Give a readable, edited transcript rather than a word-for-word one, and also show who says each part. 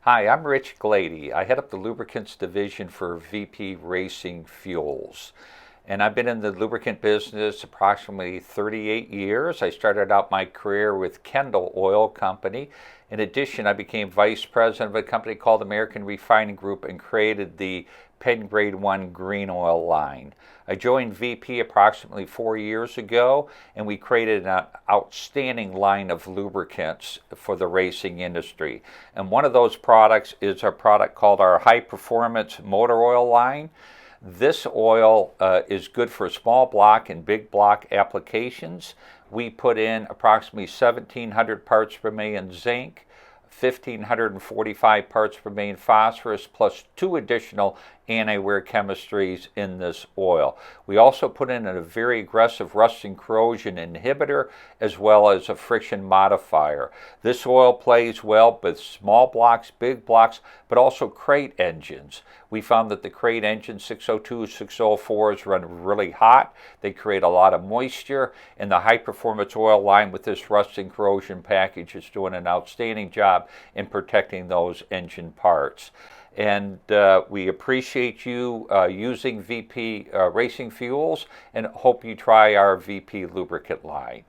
Speaker 1: Hi, I'm Rich Glady. I head up the Lubricants division for VP Racing Fuels. And I've been in the lubricant business approximately 38 years. I started out my career with Kendall Oil Company. In addition, I became vice president of a company called American Refining Group and created the Penn Grade 1 green oil line. I joined VP approximately 4 years ago, and we created an outstanding line of lubricants for the racing industry. And one of those products is a product called our High Performance Motor Oil line. This oil is good for small block and big block applications. We put in approximately 1,700 parts per million zinc, 1,545 parts per million phosphorus, plus 2 additional anti-wear chemistries in this oil. We also put in a very aggressive rust and corrosion inhibitor as well as a friction modifier. This oil plays well with small blocks, big blocks, but also crate engines. We found that the crate engines 602s, 604s run really hot. They create a lot of moisture, and the high performance oil line with this rust and corrosion package is doing an outstanding job in protecting those engine parts. And we appreciate you using VP Racing Fuels and hope you try our VP lubricant line.